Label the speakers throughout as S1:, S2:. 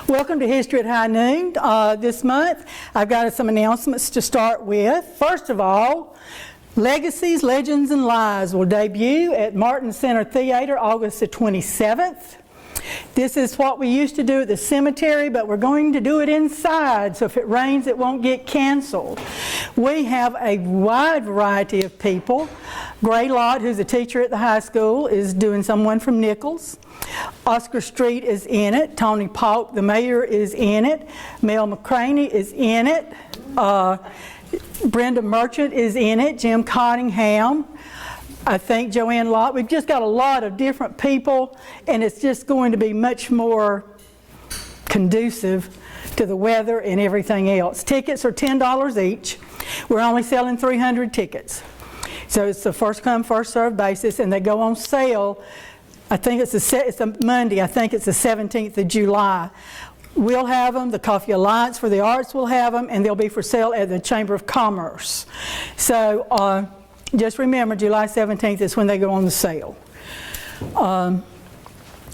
S1: Welcome to History at High Noon. This month I've got some announcements to start with. First of all, Legacies, Legends, and Lies will debut at Martin Center Theater August the 27th. This is what we used to do at the cemetery, but we're going to do it inside, so if it rains it won't get canceled. We have a wide variety of people. Gray Lott, who's a teacher at the high school, is doing someone from Nichols. Oscar Street is in it. Tony Polk, the mayor, is in it. Mel McCraney is in it. Brenda Merchant is in it. Jim Cottingham. I think Joanne Lott. We've just got a lot of different people, and it's just going to be much more conducive to the weather and everything else. Tickets are $10 each. We're only selling 300 tickets. So it's a first come, first served basis, and they go on sale. I think it's a Monday. I think it's the 17th of July. We'll have them. The Coffee Alliance for the Arts will have them, and they'll be for sale at the Chamber of Commerce. So just remember, July 17th is when they go on the sale.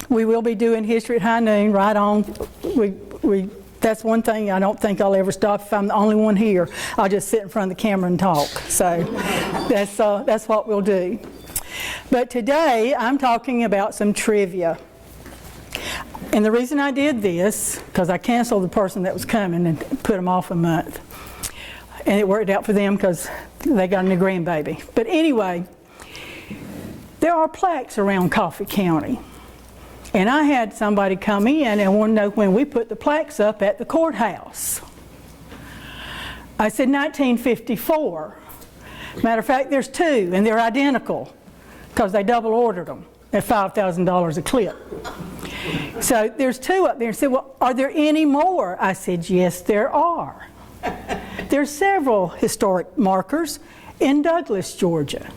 S1: We will be doing History at High Noon right on. That's one thing I don't think I'll ever stop. If I'm the only one here, I'll just sit in front of the camera and talk. So that's what we'll do. But today I'm talking about some trivia. And the reason I did this, because I canceled the person that was coming and put them off a month. And it worked out for them because they got a new grandbaby. But anyway, there are plaques around Coffee County. And I had somebody come in and want to know when we put the plaques up at the courthouse. I said 1954. Matter of fact, there's two, and they're identical because they double ordered them at $5,000 a clip. So there's two up there. And said, well, are there any more? I said, yes, there are. There's several historic markers in Douglas, Georgia.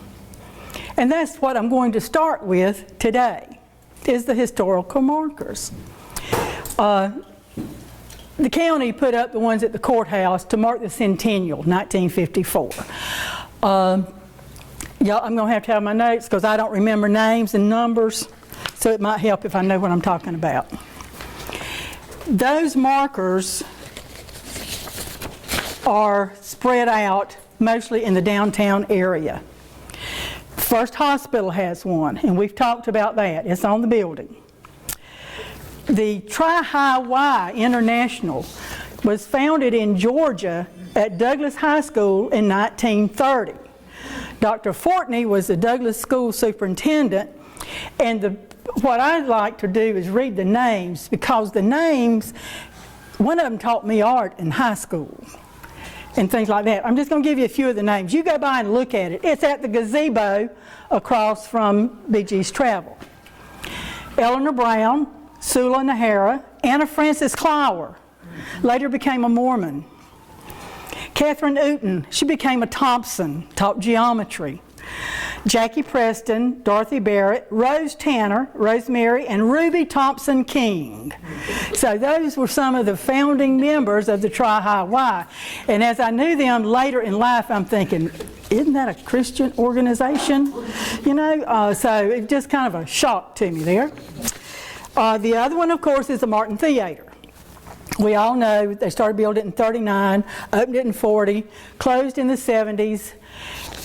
S1: And that's what I'm going to start with today, is the historical markers. The county put up the ones at the courthouse to mark the centennial, 1954. Yeah, I'm going to have my notes because I don't remember names and numbers, so it might help if I know what I'm talking about. Those markers are spread out mostly in the downtown area. First Hospital has one, and we've talked about that. It's on the building. The Tri-High-Y International was founded in Georgia at Douglas High School in 1930. Dr. Fortney was the Douglas School superintendent, and what I'd like to do is read the names, because the names, one of them taught me art in high school and things like that. I'm just going to give you a few of the names. You go by and look at it. It's at the gazebo across from BG's Travel. Eleanor Brown, Sula Nahara, Anna Frances Clower, later became a Mormon. Catherine Uten, she became a Thompson, taught geometry. Jackie Preston, Dorothy Barrett, Rose Tanner, Rosemary, and Ruby Thompson King. So those were some of the founding members of the Tri-High-Y. And as I knew them later in life, I'm thinking, isn't that a Christian organization? You know, so it just kind of a shock to me there. The other one, of course, is the Martin Theater. We all know they started building it in 39, opened it in 40, closed in the 70s.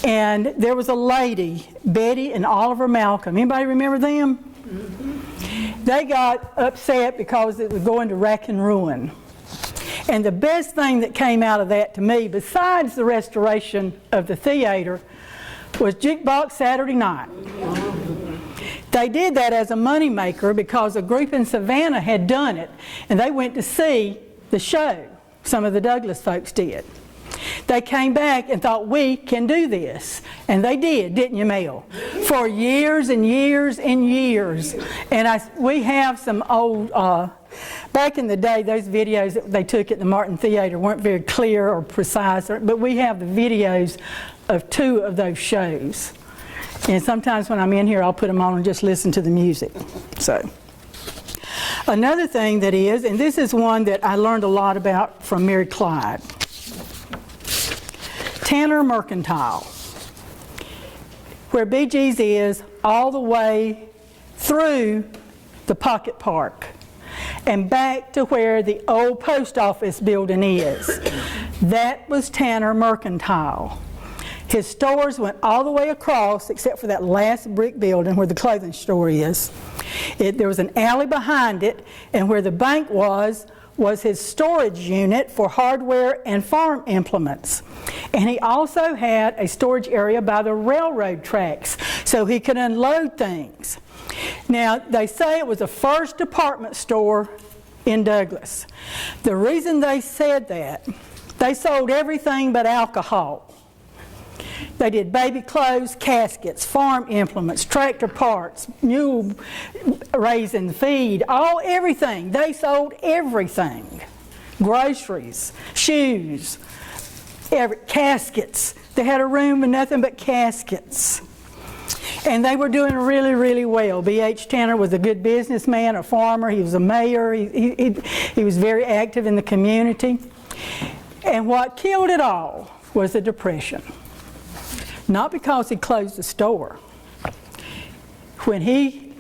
S1: And there was a lady, Betty and Oliver Malcolm. Anybody remember them? Mm-hmm. They got upset because it was going to wreck and ruin. And the best thing that came out of that to me, besides the restoration of the theater, was Jukebox Saturday Night. They did that as a moneymaker because a group in Savannah had done it, and they went to see the show. Some of the Douglas folks did. They came back and thought, we can do this. And they did, didn't you, Mel? For years and years and years. And we have some old, back in the day, those videos that they took at the Martin Theater weren't very clear or precise, but we have the videos of two of those shows. And sometimes when I'm in here, I'll put them on and just listen to the music. So, another thing that is, and this is one that I learned a lot about from Mary Clyde. Tanner Mercantile, where BG's is all the way through the Pocket Park. and back to where the old post office building is. That was Tanner Mercantile. His stores went all the way across except for that last brick building where the clothing store is. There was an alley behind it, and where the bank was his storage unit for hardware and farm implements. And he also had a storage area by the railroad tracks so he could unload things. Now, they say it was the first department store in Douglas. The reason they said that, they sold everything but alcohol. They did baby clothes, caskets, farm implements, tractor parts, mule raising, feed, everything. They sold everything. Groceries, shoes, caskets. They had a room with nothing but caskets. And they were doing really, really well. B.H. Tanner was a good businessman, a farmer. He was a mayor. He was very active in the community. And what killed it all was the Depression. Not because he closed the store. When he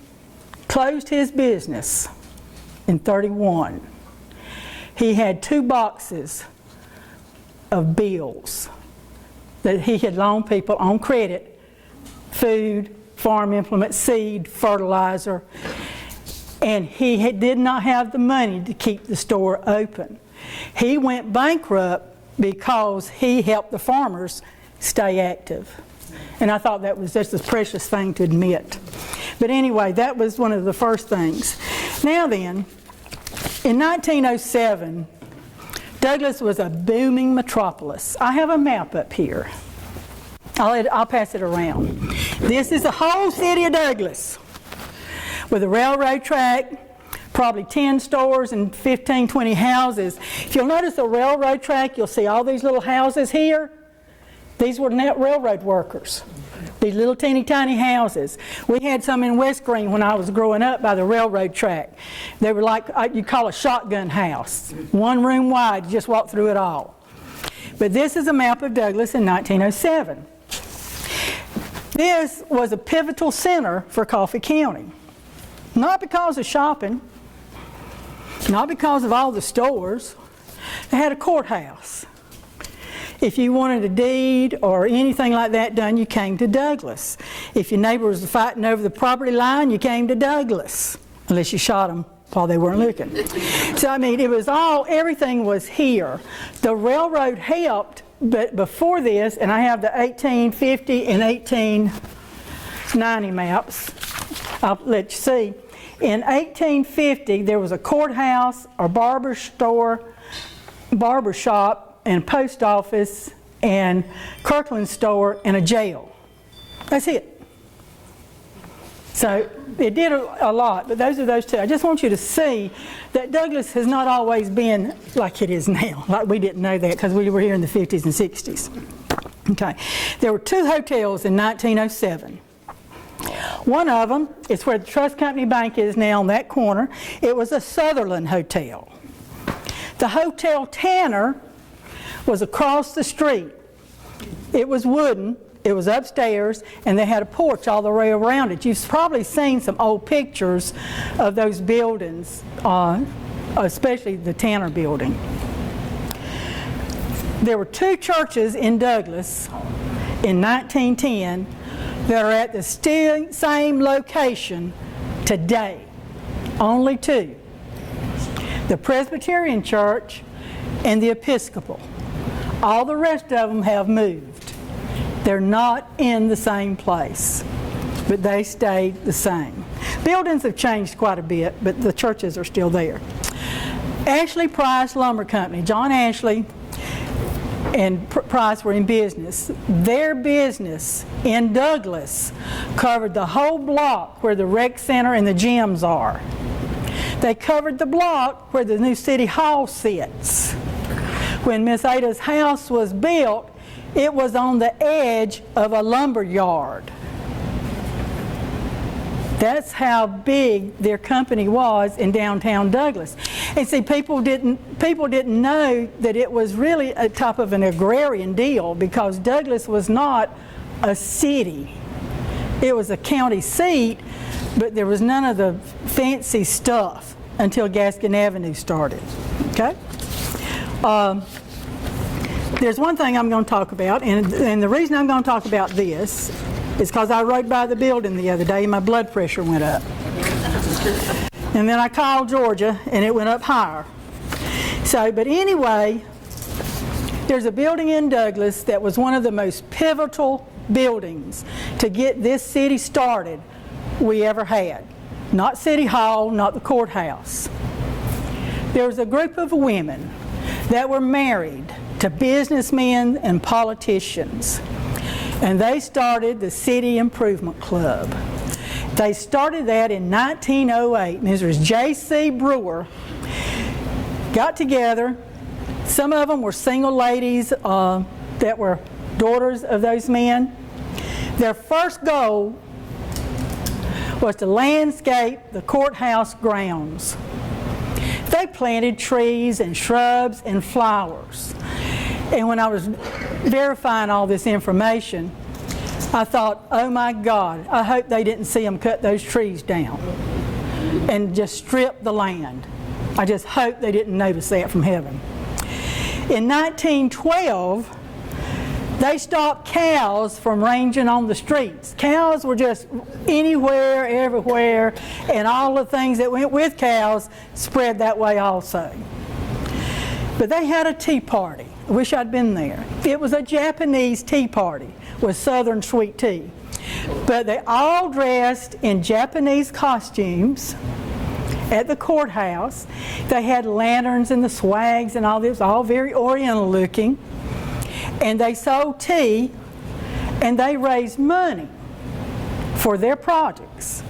S1: closed his business in '31, he had 2 boxes of bills that he had loaned people on credit: food, farm implements, seed, fertilizer, and he did not have the money to keep the store open. He went bankrupt because he helped the farmers stay active. And I thought that was just a precious thing to admit. But anyway, that was one of the first things. Now then, in 1907, Douglas was a booming metropolis. I have a map up here. I'll pass it around. This is the whole city of Douglas, with a railroad track, probably 10 stores and 15, 20 houses. If you'll notice the railroad track, you'll see all these little houses here. These were railroad workers, these little teeny tiny houses. We had some in West Green when I was growing up by the railroad track. They were like, you'd call a shotgun house. 1 room wide, you just walk through it all. But this is a map of Douglas in 1907. This was a pivotal center for Coffee County. Not because of shopping, not because of all the stores. They had a courthouse. If you wanted a deed or anything like that done, you came to Douglas. If your neighbor was fighting over the property line, you came to Douglas, unless you shot them while they weren't looking. So, I mean, it was everything was here. The railroad helped, but before this, and I have the 1850 and 1890 maps, I'll let you see. In 1850, there was a courthouse, a barber store, barber shop, and post office, and Kirkland store, and a jail. That's it. So it did a lot, but those are those 2. I just want you to see that Douglas has not always been like it is now. Like we didn't know that because we were here in the 50s and 60s. Okay. There were 2 hotels in 1907. One of them is where the Trust Company Bank is now on that corner. It was a Sutherland Hotel. The Hotel Tanner was across the street. It was wooden, it was upstairs, and they had a porch all the way around it. You've probably seen some old pictures of those buildings, especially the Tanner building. There were 2 churches in Douglas in 1910 that are at the same location today. Only 2. The Presbyterian Church and the Episcopal. All the rest of them have moved. They're not in the same place, but they stayed the same. Buildings have changed quite a bit, but the churches are still there. Ashley Price Lumber Company, John Ashley and Price were in business. Their business in Douglas covered the whole block where the rec center and the gyms are. They covered the block where the new city hall sits. When Miss Ada's house was built, it was on the edge of a lumber yard. That's how big their company was in downtown Douglas. And see, people didn't know that it was really a type of an agrarian deal because Douglas was not a city. It was a county seat, but there was none of the fancy stuff until Gaskin Avenue started. Okay? There's one thing I'm going to talk about, and the reason I'm going to talk about this is because I rode by the building the other day and my blood pressure went up. And then I called Georgia and it went up higher. But anyway, there's a building in Douglas that was one of the most pivotal buildings to get this city started we ever had. Not City Hall, not the courthouse. There was a group of women that were married to businessmen and politicians, and they started the City Improvement Club. They started that in 1908, and this was J.C. Brewer. Got together. Some of them were single ladies that were daughters of those men. Their first goal was to landscape the courthouse grounds. They planted trees and shrubs and flowers. And when I was verifying all this information, I thought, oh my God, I hope they didn't see them cut those trees down and just strip the land. I just hope they didn't notice that from heaven. In 1912, they stopped cows from ranging on the streets. Cows were just anywhere, everywhere, and all the things that went with cows spread that way also. But they had a tea party. I wish I'd been there. It was a Japanese tea party with Southern sweet tea. But they all dressed in Japanese costumes at the courthouse. They had lanterns and the swags and all this, all very oriental looking. And they sold tea and they raised money for their projects.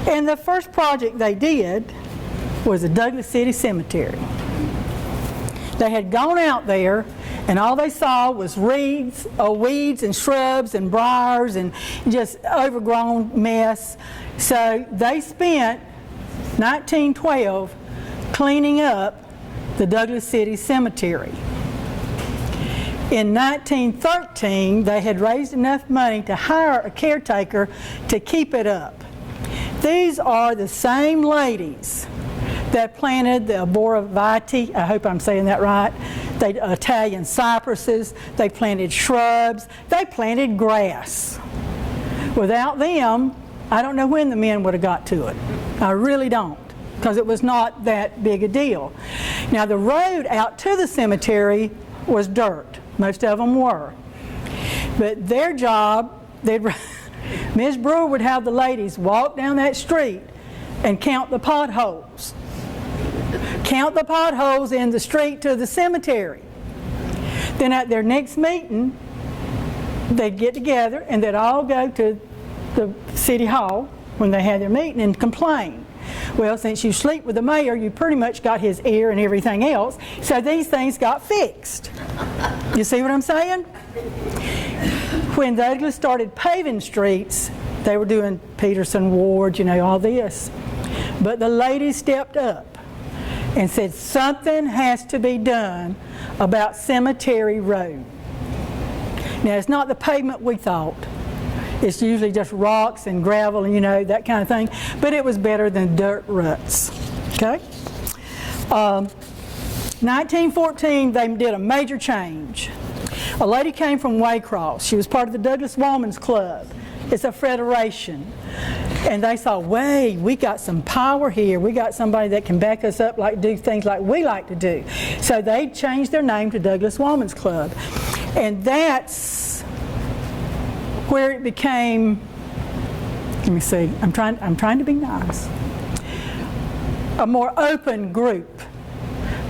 S1: And the first project they did was the Douglas City Cemetery. They had gone out there and all they saw was weeds and shrubs and briars and just overgrown mess. So they spent 1912 cleaning up the Douglas City Cemetery. In 1913, they had raised enough money to hire a caretaker to keep it up. These are the same ladies that planted the Arbora Vitae, I hope I'm saying that right, Italian cypresses, they planted shrubs, they planted grass. Without them, I don't know when the men would have got to it. I really don't, because it was not that big a deal. Now the road out to the cemetery was dirt. Most of them were. But their job, Ms. Brewer would have the ladies walk down that street and count the potholes. Count the potholes in the street to the cemetery. Then at their next meeting, they'd get together and they'd all go to the city hall when they had their meeting and complain. Well, since you sleep with the mayor, you pretty much got his ear and everything else, so these things got fixed. You see what I'm saying? When Douglas started paving streets, they were doing Peterson Ward, you know, all this. But the ladies stepped up and said something has to be done about Cemetery Road. Now, it's not the pavement we thought. It's usually just rocks and gravel and, you know, that kind of thing. But it was better than dirt ruts. Okay? 1914, they did a major change. A lady came from Waycross. She was part of the Douglas Woman's Club. It's a federation. And they saw, wait, we got some power here. We got somebody that can back us up, like do things like we like to do. So they changed their name to Douglas Woman's Club. And that's where it became, let me see, I'm trying to be nice, a more open group.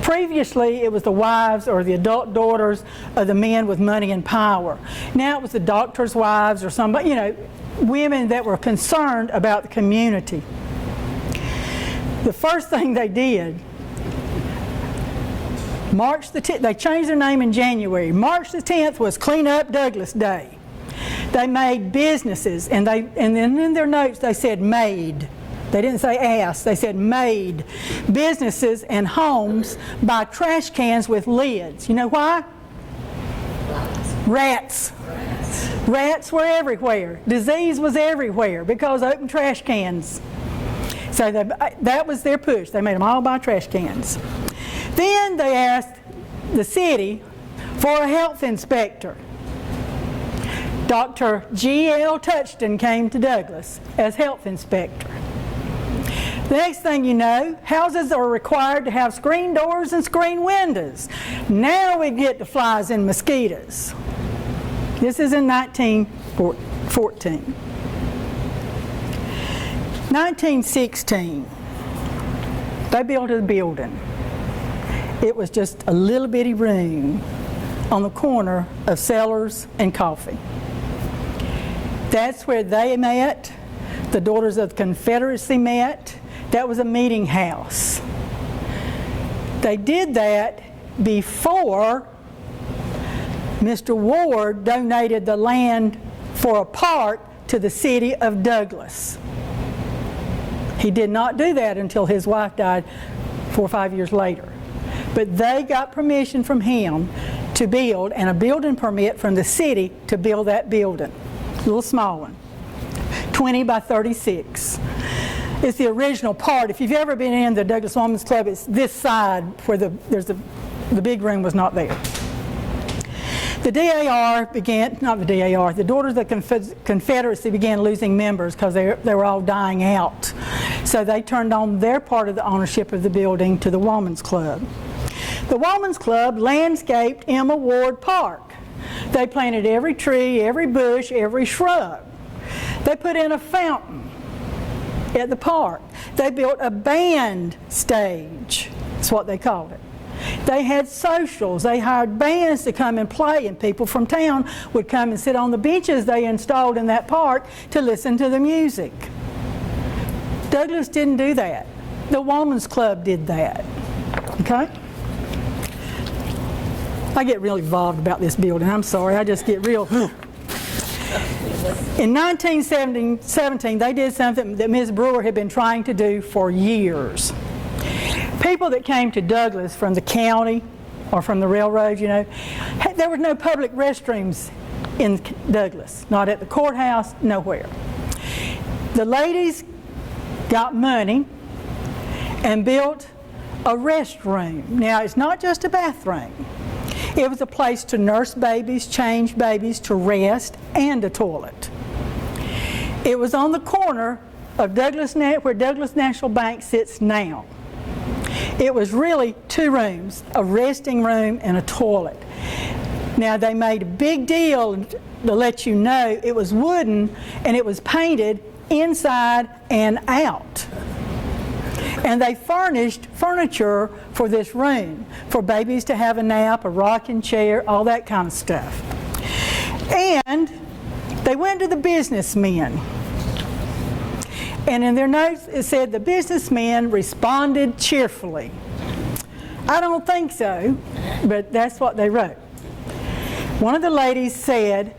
S1: Previously, it was the wives or the adult daughters of the men with money and power. Now it was the doctors' wives or somebody, you know, women that were concerned about the community. The first thing they did, they changed their name in January. March the 10th was Clean Up Douglas Day. They made businesses, and then in their notes they said made. They didn't say ass, they said made businesses and homes by trash cans with lids. You know why? Rats. Rats were everywhere. Disease was everywhere because of open trash cans. So that was their push. They made them all buy trash cans. Then they asked the city for a health inspector. Dr. G.L. Touchton came to Douglas as health inspector. The next thing you know, houses are required to have screen doors and screen windows. Now we get to flies and mosquitoes. This is in 1914. 1916, they built a building. It was just a little bitty room on the corner of Sellers and Coffee. That's where they met. The Daughters of the Confederacy met. That was a meeting house. They did that before Mr. Ward donated the land for a park to the city of Douglas. He did not do that until his wife died 4 or 5 years later. But they got permission from him to build, and a building permit from the city to build that building. A little small one, 20 by 36. It's the original part. If you've ever been in the Douglas Women's Club, it's this side where the big room was not there. The DAR began, not the DAR, the Daughters of the Confederacy began losing members because they were all dying out. So they turned on their part of the ownership of the building to the Women's Club. The Women's Club landscaped Emma Ward Park. They planted every tree, every bush, every shrub. They put in a fountain at the park. They built a band stage. That's what they called it. They had socials. They hired bands to come and play, and people from town would come and sit on the benches they installed in that park to listen to the music. Douglas didn't do that. The Women's Club did that. Okay? I get really involved about this building. I'm sorry. I just get real... In 1917, they did something that Ms. Brewer had been trying to do for years. People that came to Douglas from the county or from the railroad, you know, there were no public restrooms in Douglas, not at the courthouse, nowhere. The ladies got money and built a restroom. Now, it's not just a bathroom. It was a place to nurse babies, change babies, to rest, and a toilet. It was on the corner of Douglas, where Douglas National Bank sits now. It was really 2 rooms, a resting room and a toilet. Now, they made a big deal to let you know it was wooden and it was painted inside and out. And they furnished furniture for this room, for babies to have a nap, a rocking chair, all that kind of stuff. And they went to the businessmen. And in their notes it said the businessmen responded cheerfully. I don't think so, but that's what they wrote. One of the ladies said,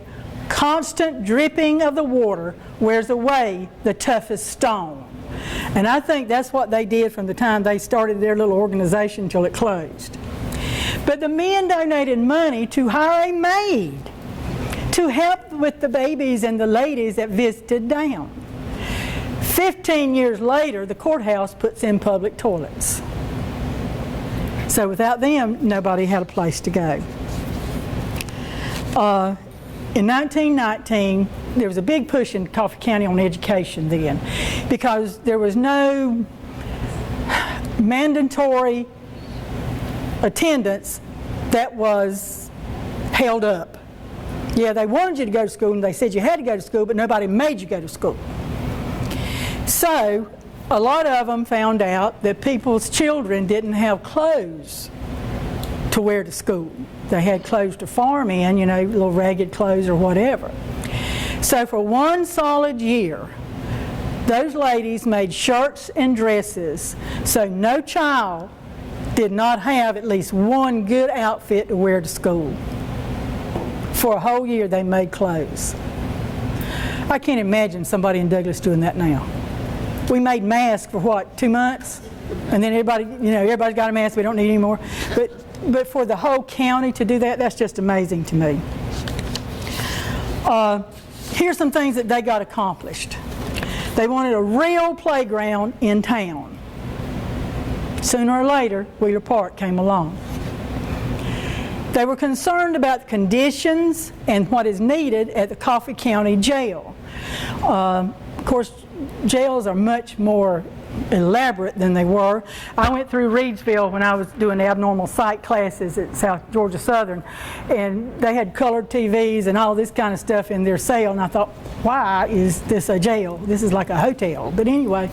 S1: "Constant dripping of the water wears away the toughest stone." And I think that's what they did from the time they started their little organization till it closed. But the men donated money to hire a maid to help with the babies and the ladies that visited down. 15 years later, the courthouse puts in public toilets. So without them, nobody had a place to go. In 1919, there was a big push in Coffee County on education then, because there was no mandatory attendance that was held up. Yeah, they wanted you to go to school, and they said you had to go to school, but nobody made you go to school. So a lot of them found out that people's children didn't have clothes to wear to school. They had clothes to farm in, you know, little ragged clothes or whatever. So for 1 solid year, those ladies made shirts and dresses, so no child did not have at least one good outfit to wear to school. For a whole year they made clothes. I can't imagine somebody in Douglas doing that now. We made masks for what, 2 months? And then everybody's got a mask, we don't need any more. But for the whole county to do that, that's just amazing to me. Here's some things that they got accomplished. They wanted a real playground in town. Sooner or later, Wheeler Park came along. They were concerned about the conditions and what is needed at the Coffee County Jail. Of course, jails are much more elaborate than they were. I went through Reedsville when I was doing abnormal psych classes at South Georgia Southern, and they had colored TVs and all this kind of stuff in their cell, and I thought, why is this a jail? This is like a hotel. But anyway,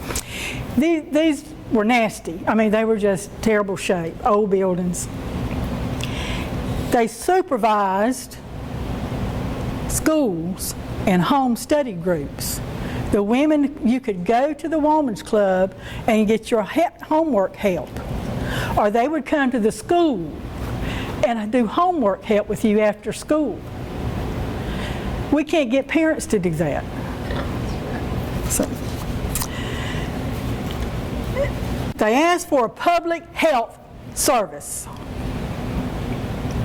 S1: these were nasty. I mean, they were just terrible shape, old buildings. They supervised schools and home study groups. The women, you could go to the Women's Club and get your homework help. Or they would come to the school and do homework help with you after school. We can't get parents to do that. So, they asked for a public health service.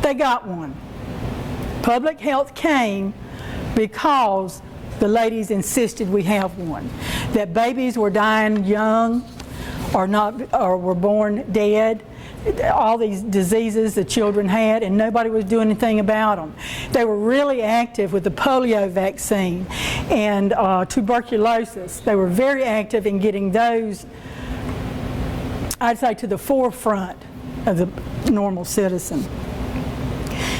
S1: They got one. Public health came because the ladies insisted we have one. That babies were dying young or were born dead. All these diseases the children had, and nobody was doing anything about them. They were really active with the polio vaccine and tuberculosis. They were very active in getting those, I'd say, to the forefront of the normal citizen.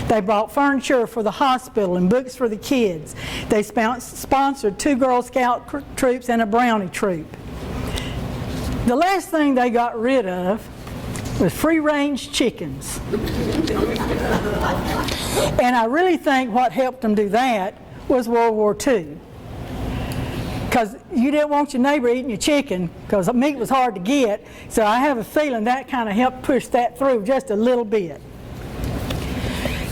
S1: They brought furniture for the hospital and books for the kids. They sponsored 2 Girl Scout troops and a Brownie troop. The last thing they got rid of was free-range chickens. And I really think what helped them do that was World War II. Because you didn't want your neighbor eating your chicken, because meat was hard to get. So I have a feeling that kind of helped push that through just a little bit.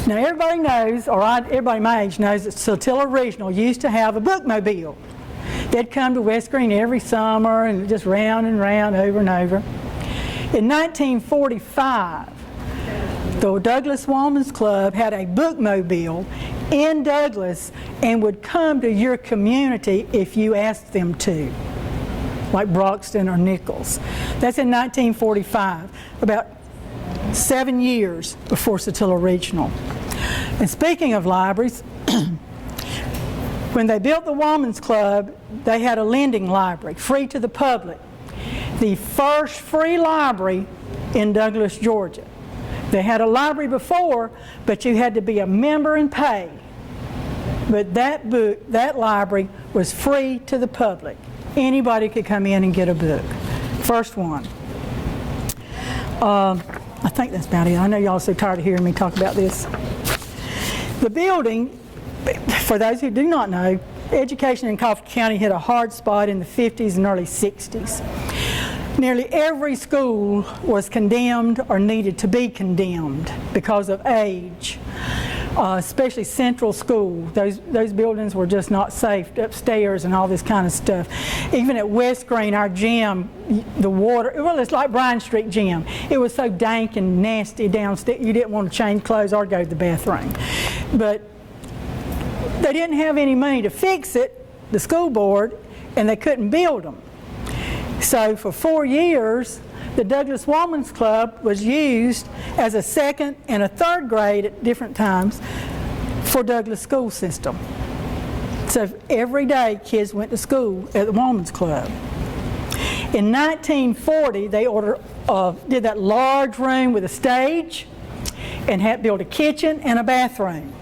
S1: Now everybody knows, or everybody my age knows, that Satilla Regional used to have a bookmobile. They'd come to West Green every summer and just round and round, over and over. In 1945, the Douglas Women's Club had a bookmobile in Douglas and would come to your community if you asked them to, like Broxton or Nichols. That's in 1945, about 7 years before Satilla Regional. And speaking of libraries, when they built the Women's Club, they had a lending library, free to the public. The first free library in Douglas, Georgia. They had a library before, but you had to be a member and pay. But that library was free to the public. Anybody could come in and get a book. First one. I think that's about it. I know y'all are so tired of hearing me talk about this. The building, for those who do not know, education in Coffee County hit a hard spot in the 50s and early 60s. Nearly every school was condemned or needed to be condemned because of age, especially Central School. Those buildings were just not safe, upstairs and all this kind of stuff. Even at West Green, our gym, the water, well, it's like Bryan Street Gym. It was so dank and nasty downstairs, you didn't want to change clothes or go to the bathroom. But they didn't have any money to fix it, the school board, and they couldn't build them. So for 4 years, the Douglas Women's Club was used as a 2nd and a 3rd grade at different times for Douglas school system. So every day kids went to school at the Women's Club. In 1940, they did that large room with a stage and had built a kitchen and a bathroom.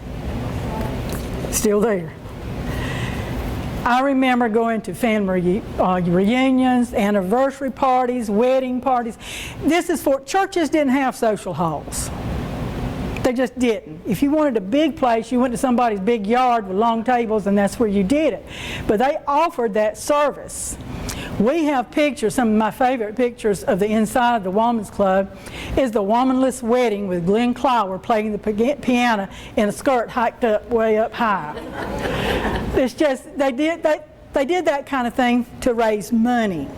S1: Still there. I remember going to family reunions, anniversary parties, wedding parties. Churches didn't have social halls. They just didn't. If you wanted a big place, you went to somebody's big yard with long tables, and that's where you did it. But they offered that service. We have pictures, some of my favorite pictures of the inside of the Women's Club is the womanless wedding with Glenn Clower playing the piano in a skirt hiked up way up high. It's just, they did that kind of thing to raise money.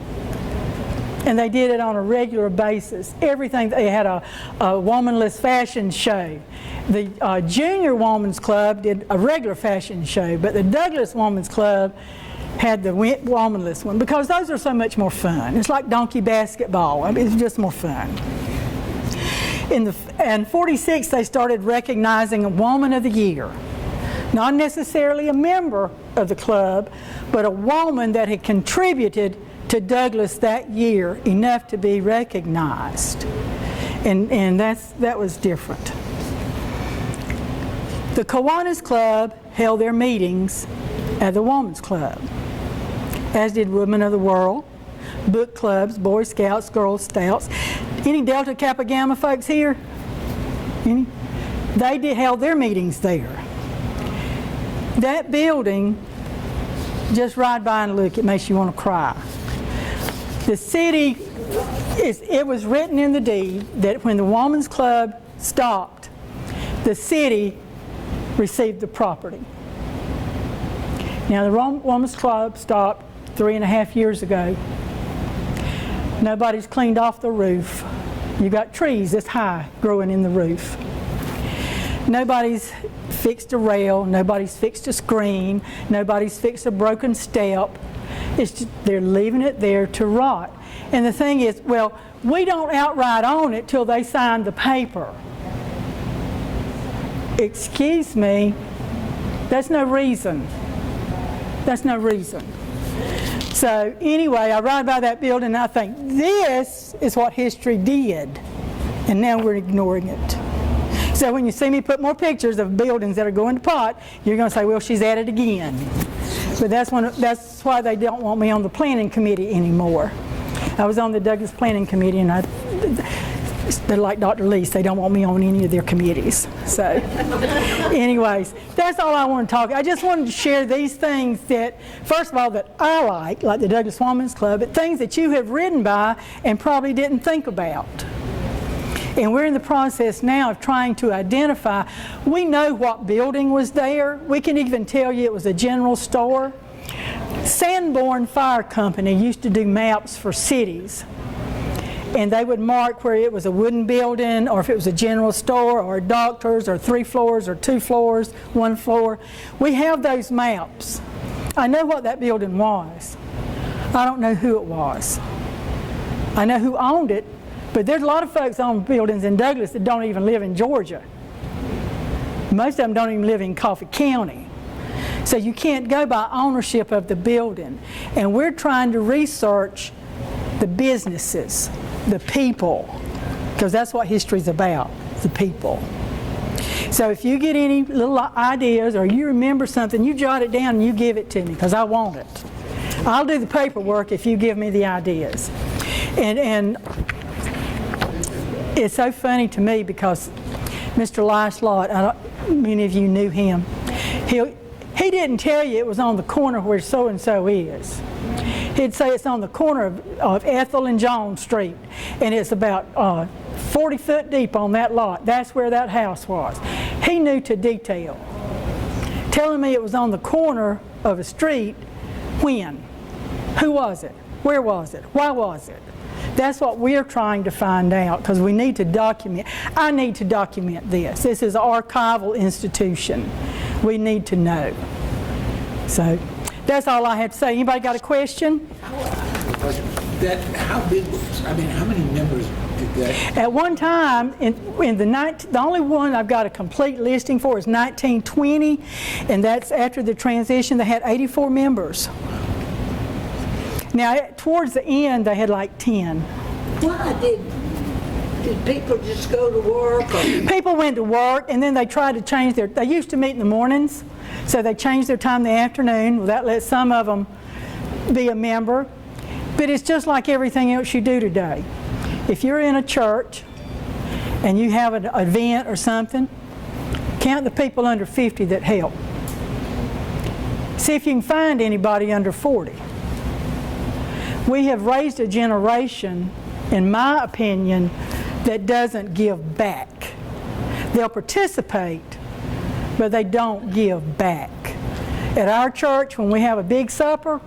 S1: And they did it on a regular basis. Everything, they had a womanless fashion show. The Junior Women's Club did a regular fashion show, but the Douglas Women's Club had the womanless one, because those are so much more fun. It's like donkey basketball. I mean, it's just more fun. In 46, they started recognizing a Woman of the Year. Not necessarily a member of the club, but a woman that had contributed to Douglas that year enough to be recognized. And that was different. The Kiwanis Club held their meetings at the Women's Club, as did Women of the World, book clubs, Boy Scouts, Girl Scouts. Any Delta Kappa Gamma folks here? Any? They held their meetings there. That building, just ride by and look, it makes you want to cry. The city, it was written in the deed that when the Women's Club stopped, the city received the property. Now the Women's Club stopped 3.5 years ago. Nobody's cleaned off the roof. You got trees this high growing in the roof. Nobody's fixed a rail, nobody's fixed a screen, nobody's fixed a broken step. It's just, they're leaving it there to rot. And the thing is, well, we don't outright own it till they sign the paper. Excuse me, that's no reason. That's no reason. So anyway, I ride by that building and I think, this is what history did. And now we're ignoring it. So when you see me put more pictures of buildings that are going to pot, you're going to say, well, she's at it again. But that's why they don't want me on the planning committee anymore. I was on the Douglas Planning Committee, and they're like Dr. Lease, they don't want me on any of their committees. So anyways, that's all I want to talk. I just wanted to share these things that, first of all, that I like the Douglas Women's Club, but things that you have ridden by and probably didn't think about. And we're in the process now of trying to identify. We know what building was there. We can even tell you it was a general store. Sanborn Fire Company used to do maps for cities. And they would mark where it was a wooden building, or if it was a general store, or a doctor's, or 3 floors, or 2 floors, 1 floor. We have those maps. I know what that building was. I don't know who it was. I know who owned it. But there's a lot of folks own buildings in Douglas that don't even live in Georgia. Most of them don't even live in Coffee County. So you can't go by ownership of the building. And we're trying to research the businesses, the people, because that's what history's about, the people. So if you get any little ideas or you remember something, you jot it down and you give it to me, because I want it. I'll do the paperwork if you give me the ideas. And it's so funny to me because Mr. Lyslott, many of you knew him, he didn't tell you it was on the corner where so-and-so is. He'd say it's on the corner of Ethel and John Street, and it's about 40 foot deep on that lot. That's where that house was. He knew to detail. Telling me it was on the corner of a street, when? Who was it? Where was it? Why was it? That's what we're trying to find out, because we need to document. I need to document this. This is an archival institution. We need to know. So that's all I have to say. Anybody got a question?
S2: How big was, I mean, how many members did that?
S1: At one time, the only one I've got a complete listing for is 1920, and that's after the transition. They had 84 members. Now, towards the end, they had like 10.
S3: Why did people just go to work? Or?
S1: People went to work, and then they tried to change they used to meet in the mornings, so they changed their time in the afternoon. Well, that lets some of them be a member. But it's just like everything else you do today. If you're in a church and you have an event or something, count the people under 50 that help. See if you can find anybody under 40. We have raised a generation, in my opinion, that doesn't give back. They'll participate, but they don't give back. At our church, when we have a big supper,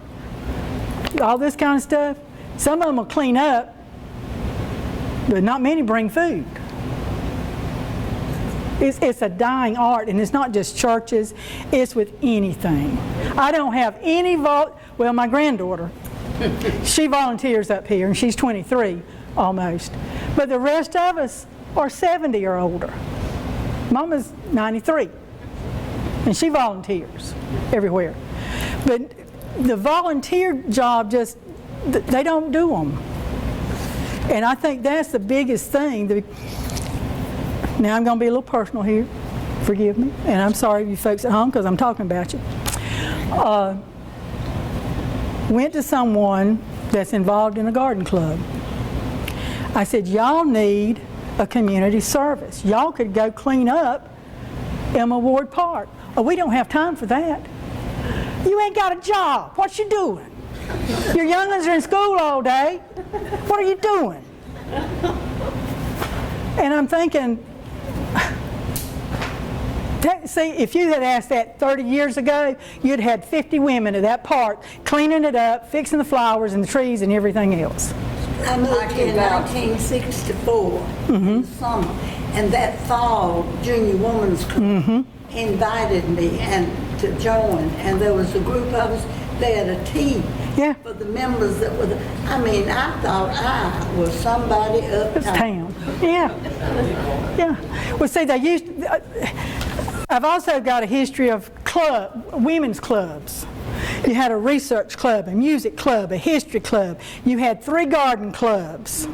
S1: all this kind of stuff, some of them will clean up, but not many bring food. It's a dying art, and it's not just churches, it's with anything. I don't have any well, my granddaughter, she volunteers up here, and she's 23 almost. But the rest of us are 70 or older. Mama's 93, and she volunteers everywhere. But the volunteer job, just, they don't do them. And I think that's the biggest thing. Now I'm going to be a little personal here. Forgive me. And I'm sorry you folks at home because I'm talking about you. Went to someone that's involved in a garden club. I said, y'all need a community service. Y'all could go clean up Emma Ward Park. Oh, we don't have time for that. You ain't got a job. What you doing? Your young'uns are in school all day. What are you doing? And I'm thinking, see, if you had asked that 30 years ago, you'd had 50 women at that park cleaning it up, fixing the flowers and the trees and everything else.
S3: I moved in 1964 in the summer, and that fall, Junior Women's Club invited me to join, and there was a group of us. They had a tea for the members that were I mean, I thought I was somebody uptown.
S1: Yeah. Well, see, they used. I've also got a history of women's clubs. You had a research club, a music club, a history club. You had 3 garden clubs.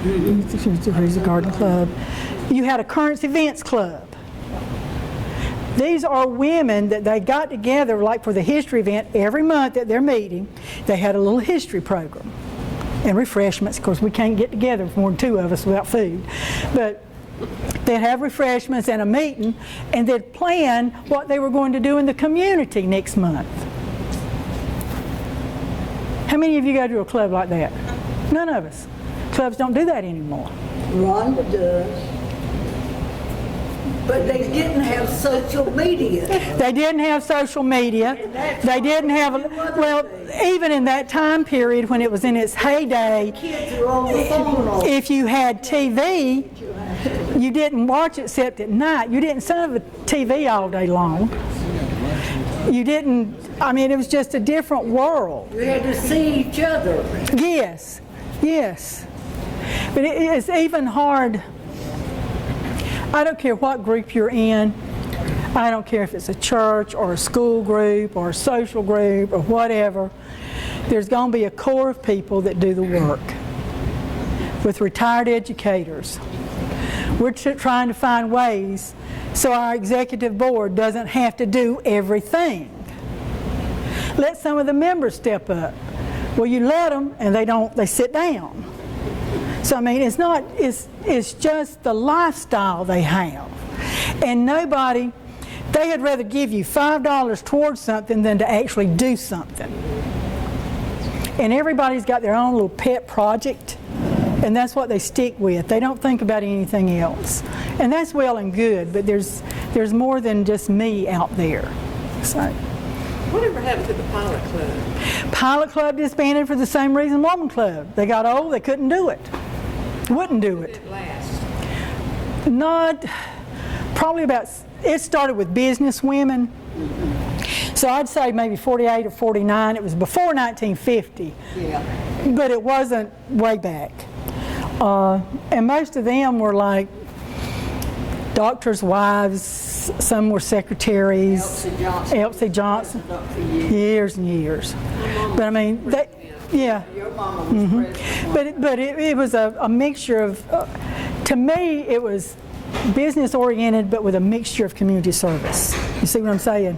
S1: There's a garden club. You had a current events club. These are women that they got together, like for the history event, every month at their meeting. They had a little history program and refreshments. Of course, we can't get together with more than 2 of us without food. But they'd have refreshments and a meeting, and they'd plan what they were going to do in the community next month. How many of you go to a club like that? None of us. Clubs don't do that anymore.
S3: Rhonda does. But they didn't have social media.
S1: They didn't have social media. They didn't have, well, even in that time period when it was in its heyday,
S3: Kids were on the phone.
S1: if you had TV, you didn't watch it except at night. You didn't sit on the TV all day long. You didn't, I mean, it was just a different world.
S3: You had to see each other.
S1: Yes. But it's even hard. I don't care what group you're in. I don't care if it's a church or a school group or a social group or whatever. There's going to be a core of people that do the work. With retired educators, we're trying to find ways so our executive board doesn't have to do everything. Let some of the members step up. Well, you let them and they sit down. So I mean, it's just the lifestyle they have. And they had rather give you $5 towards something than to actually do something. And everybody's got their own little pet project, and that's what they stick with. They don't think about anything else. And that's well and good, but there's more than just me out there. So.
S4: Whatever happened to the Pilot Club?
S1: Pilot Club disbanded for the same reason Woman Club. They got old, they couldn't do it. Wouldn't do it.
S4: Did it last?
S1: It started with business women. So I'd say maybe 48 or 49. It was before 1950.
S3: Yeah.
S1: But it wasn't way back. And most of them were like doctors' wives. Some were secretaries. Elsie Johnson. Years and years. But I mean, yeah.
S3: Your mama was president.
S1: But it was a mixture of, to me, it was business oriented, but with a mixture of community service. You see what I'm saying?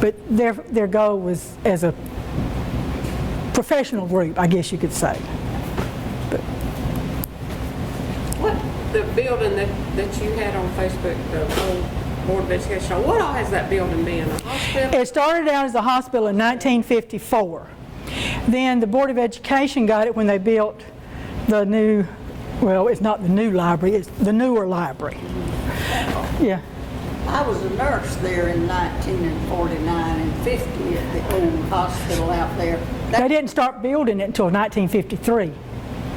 S1: But their goal was as a professional group, I guess you could say.
S4: What the building that you had on Facebook, the old Board of Education, what all has that building been? A hospital?
S1: It started out as a hospital in 1954. Then the Board of Education got it when they built the new, well, it's not the new library, it's the newer library. Yeah.
S3: I was a nurse there in 1949 and 50 at the old hospital out there.
S1: They didn't start building it until 1953.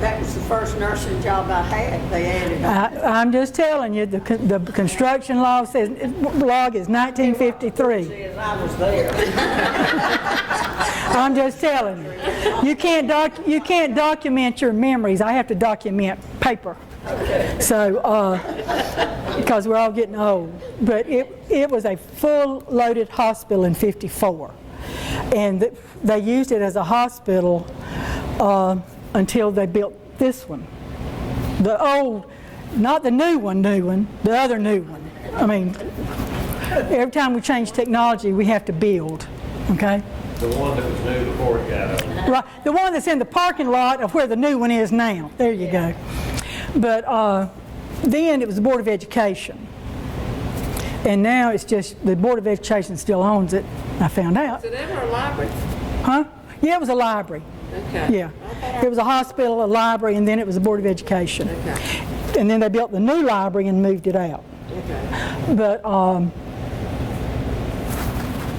S3: That was the first nursing job I had, they added on.
S1: I'm just telling you, the construction log is 1953.
S3: Says I was there.
S1: I'm just telling you. You can't document your memories. I have to document paper. So, because we're all getting old. But it was a full loaded hospital in '54. And they used it as a hospital until they built this one. The old, not the new one, the other new one. I mean, every time we change technology, we have to build, okay?
S5: The one that was new before it got old.
S1: Right, the one that's in the parking lot of where the new one is now. There you go. But then it was the Board of Education. And now it's just, the Board of Education still owns it, I found out.
S4: Was it ever a library?
S1: Huh? Yeah, it was a library.
S4: Okay.
S1: Yeah. It was a hospital, a library, and then it was the Board of Education.
S4: Okay.
S1: And then they built the new library and moved it out.
S4: Okay.
S1: But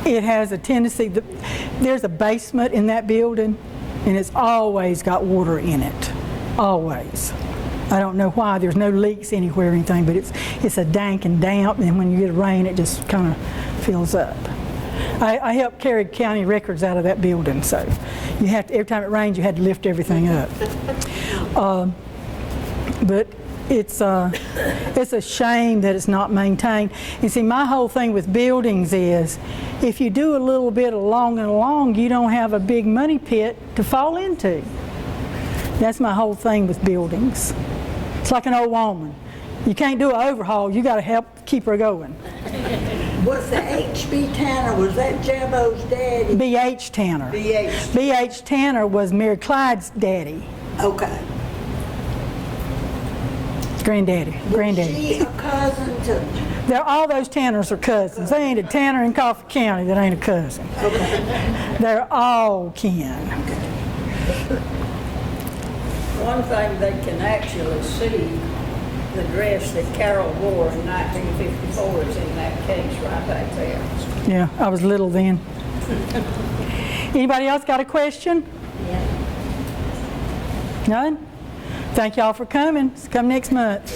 S1: it has a tendency, there's a basement in that building, and it's always got water in it. Always. I don't know why, there's no leaks anywhere or anything, but it's a dank and damp, and when you get rain, it just kind of fills up. I helped carry county records out of that building, so you have to, every time it rains, you had to lift everything up. But it's a shame that it's not maintained. You see, my whole thing with buildings is, if you do a little bit along and along, you don't have a big money pit to fall into. That's my whole thing with buildings. It's like an old woman. You can't do an overhaul, you got to help keep her going.
S3: Was the H.B. Tanner, was that Jabbo's daddy?
S1: B.H. Tanner.
S3: B.H.
S1: B.H. Tanner was Mary Clyde's daddy.
S3: Okay.
S1: Granddaddy.
S3: Was she a cousin to?
S1: All those Tanners are cousins. They ain't a Tanner in Coffee County that ain't a cousin.
S3: Okay.
S1: They're all kin.
S6: One thing they can actually see, the dress that Carol wore in 1954 is in that case right back there.
S1: Yeah, I was little then. Anybody else got a question? None? Thank y'all for coming. Come next month.